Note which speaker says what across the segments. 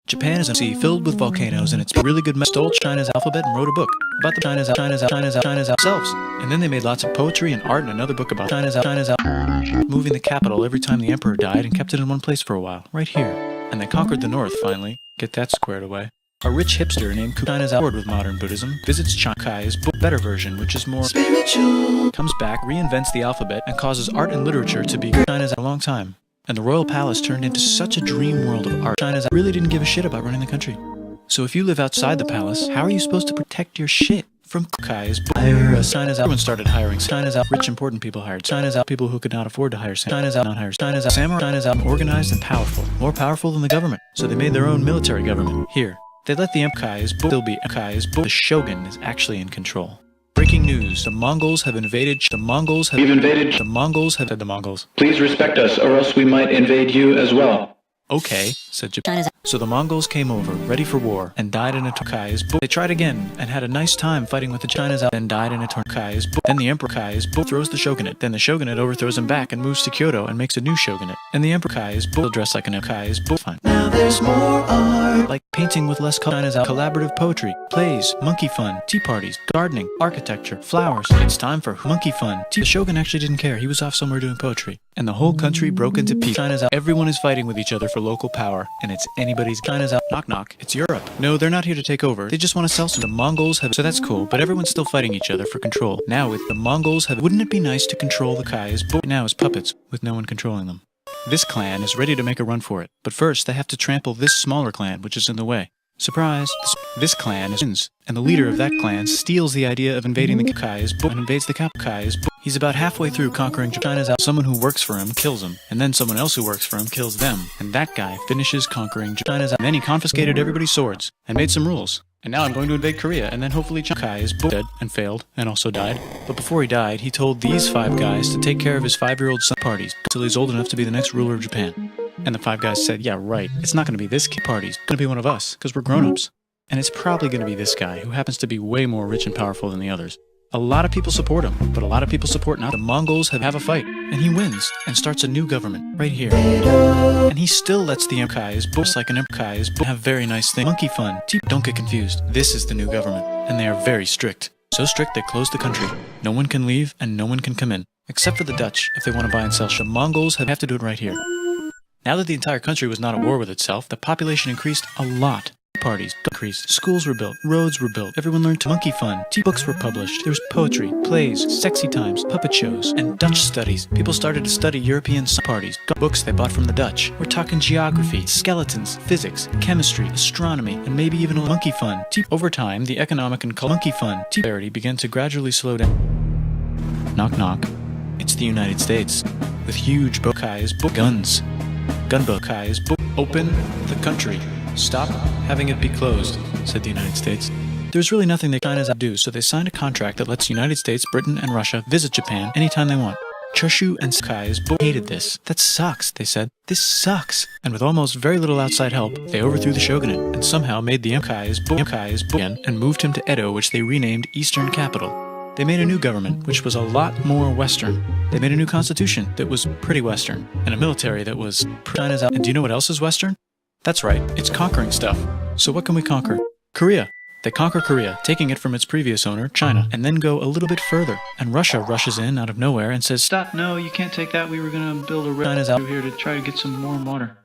Speaker 1: Japan is a sea filled with volcanoes, and it's really good. Stole China's alphabet and wrote a book about the China's themselves. And then they made lots of poetry and art and another book about China's moving the capital every time the emperor died and kept it in one place for a while, right here. And they conquered the north finally. Get that squared away. A rich hipster named China's bored with modern Buddhism visits Kai's better version, which is more spiritual. Comes back, reinvents the alphabet, and causes art and literature to be China's a long time. And the royal palace turned into such a dream world of art. China's really didn't give a shit about running the country. So if you live outside the palace, how are you supposed to protect your shit from Kai's China's Everyone started hiring China's rich important people hired China's people who could not afford to hire China's not hire China's samurai. China's organized and powerful, more powerful than the government. So they made their own military government. Here, they let the Kai's still be Kai's. The shogun is actually in control. Breaking news, the Mongols have invaded. We've invaded. The Mongols have said the Mongols.
Speaker 2: Please respect us, or else we might invade you as well.
Speaker 1: Okay, said Japan. So the Mongols came over, ready for war, and died in a Kai's. They tried again, and had a nice time fighting with the China's, then died in a Kai's. Then the Emperor Kai's throws the shogunate. Then the shogunate overthrows him back and moves to Kyoto and makes a new shogunate. And the Emperor Kai's dressed like an Kai's. Fine. Now there's more art. Like painting with less China's collaborative poetry, plays, monkey fun, tea parties, gardening, architecture, flowers. It's time for monkey fun. The shogun actually didn't care. He was off somewhere doing poetry. And the whole country broke into pieces. China's out. Everyone is fighting with each other for local power, and it's anybody's. China's out. Knock knock. It's Europe. No, they're not here to take over. They just want to sell some. The Mongols have. So that's cool, but everyone's still fighting each other for control. Now with the Mongols have. Wouldn't it be nice to control the Kai's? Now as puppets, with no one controlling them. This clan is ready to make a run for it, but first they have to trample this smaller clan, which is in the way. Surprise! This clan is and the leader of that clan steals the idea of invading the Kai's and invades the Kai's. He's about halfway through conquering China's out. Someone who works for him kills him, and then someone else who works for him kills them. And that guy finishes conquering China's out. Then he confiscated everybody's swords and made some rules. And now I'm going to invade Korea, and then hopefully Kai is dead and failed and also died. But before he died, he told these 5 guys to take care of his 5-year-old son parties till he's old enough to be the next ruler of Japan. And the 5 guys said, yeah, right, it's not going to be this kid party, it's going to be one of us, because we're grown-ups. And it's probably going to be this guy, who happens to be way more rich and powerful than the others. A lot of people support him, but a lot of people support not. The Mongols have a fight, and he wins, and starts a new government, right here. And he still lets the Kai's, just like an Kai's, have very nice things. Monkey fun. Don't get confused. This is the new government, and they are very strict. So strict they close the country. No one can leave, and no one can come in. Except for the Dutch, if they want to buy and sell. The Mongols have to do it right here. Now that the entire country was not at war with itself, the population increased a lot. Parties increased, schools were built, roads were built, everyone learned to monkey fun, books were published, there was poetry, plays, sexy times, puppet shows, and Dutch studies. People started to study European parties, books they bought from the Dutch. We're talking geography, skeletons, physics, chemistry, astronomy, and maybe even a monkey fun. Over time, the economic and monkey fun prosperity began to gradually slow down. Knock knock. It's the United States, with huge Kai's guns. Gunboat Kai's open the country. Stop having it be closed, said the United States. There's really nothing they China's do, so they signed a contract that lets the United States, Britain, and Russia visit Japan anytime they want. Choshu and Kai's hated this. That sucks, they said. This sucks. And with almost very little outside help, they overthrew the shogunate and somehow made the Kai's again and moved him to Edo, which they renamed Eastern Capital. They made a new government, which was a lot more Western. They made a new constitution that was pretty Western, and a military that was China's out. And do you know what else is Western? That's right, it's conquering stuff. So what can we conquer? Korea. They conquer Korea, taking it from its previous owner, China, and then go a little bit further. And Russia rushes in out of nowhere and says, stop, no, you can't take that. We were going to build a railroad China's out here to try to get some more water.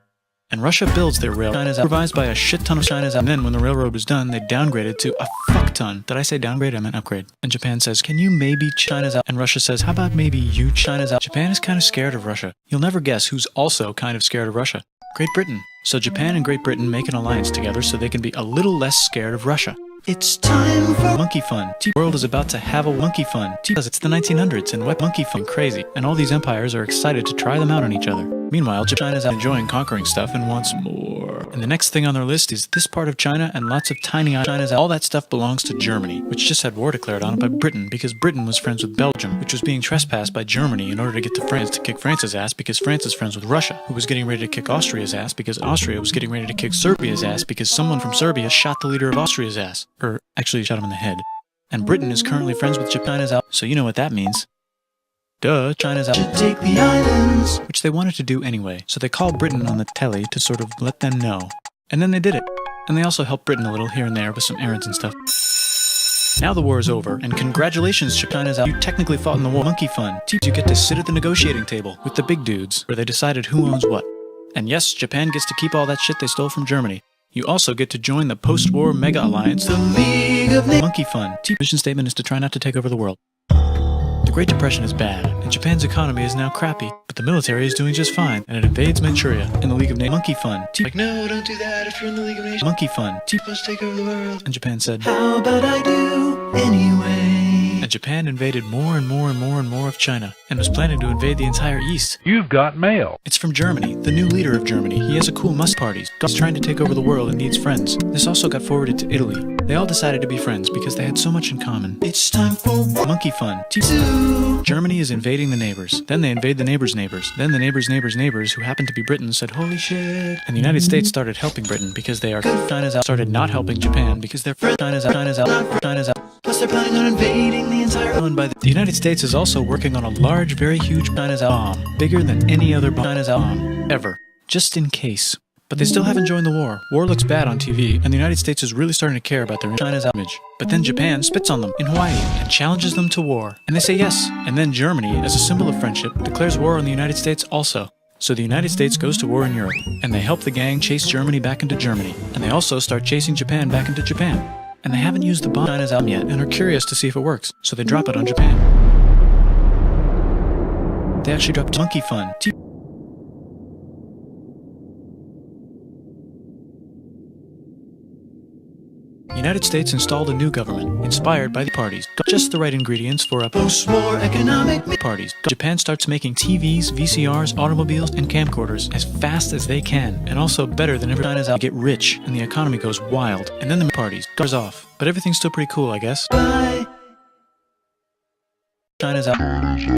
Speaker 1: And Russia builds their railroad, China's out, improvised by a shit ton of China's out. And then when the railroad was done, they downgraded to a fuck ton. Did I say downgrade? I meant upgrade. And Japan says, can you maybe China's out? And Russia says, how about maybe you China's out? Japan is kind of scared of Russia. You'll never guess who's also kind of scared of Russia. Great Britain. So Japan and Great Britain make an alliance together so they can be a little less scared of Russia. It's time for monkey fun. The world is about to have a monkey fun because it's the 1900s and monkey fun crazy, and all these empires are excited to try them out on each other. Meanwhile, China's enjoying conquering stuff and wants more. And the next thing on their list is this part of China and lots of tiny China's. All that stuff belongs to Germany, which just had war declared on it by Britain because Britain was friends with Belgium, which was being trespassed by Germany in order to get to France to kick France's ass because France is friends with Russia, who was getting ready to kick Austria's ass because Austria was getting ready to kick Serbia's ass because someone from Serbia shot the leader of Austria's ass. Actually shot him in the head. And Britain is currently friends with China's out, so you know what that means. Duh, China's out to take the islands, which they wanted to do anyway, so they called Britain on the telly to sort of let them know. And then they did it. And they also helped Britain a little here and there with some errands and stuff. Now the war is over, and congratulations, China's out. You technically fought in the war. Monkey fun. You get to sit at the negotiating table with the big dudes, where they decided who owns what. And yes, Japan gets to keep all that shit they stole from Germany. You also get to join the post-war mega alliance, the League of Nations. Monkey fun. Mission statement is to try not to take over the world. The Great Depression is bad, and Japan's economy is now crappy, but the military is doing just fine, and it invades Manchuria in the League of Nations. Monkey fun. Like, no, don't do that if you're in the League of Nations. Monkey fun. Supposed to take over the world. And Japan said, how about I do anyway? And Japan invaded more and more and more and more of China, and was planning to invade the entire East.
Speaker 3: You've got mail.
Speaker 1: It's from Germany, the new leader of Germany. He has a cool parties. He's trying to take over the world and needs friends. This also got forwarded to Italy. They all decided to be friends because they had so much in common. It's time for monkey fun. Germany is invading the neighbors. Then they invade the neighbors' neighbors. Then the neighbors' neighbors' neighbors, who happened to be Britain, said, holy shit. And the United States started helping Britain because they are China's out. Started not helping Japan because they're China's out. China's out. China's out. Plus they're planning on invading the entire island by the United States is also working on a large, very huge China's out bomb. Bigger than any other China's out bomb ever. Just in case. But they still haven't joined the war. War looks bad on TV, and the United States is really starting to care about their China's image. But then Japan spits on them in Hawaii and challenges them to war. And they say yes. And then Germany, as a symbol of friendship, declares war on the United States also. So the United States goes to war in Europe, and they help the gang chase Germany back into Germany. And they also start chasing Japan back into Japan. And they haven't used the bomb China's out yet, and are curious to see if it works. So they drop it on Japan. They actually dropped monkey fun. United States installed a new government, inspired by the parties. Got just the right ingredients for a post-war economic parties. Japan starts making TVs, VCRs, automobiles, and camcorders as fast as they can, and also better than ever. China's out to get rich, and the economy goes wild. And then the parties goes off. But everything's still pretty cool, I guess. Bye. China's out.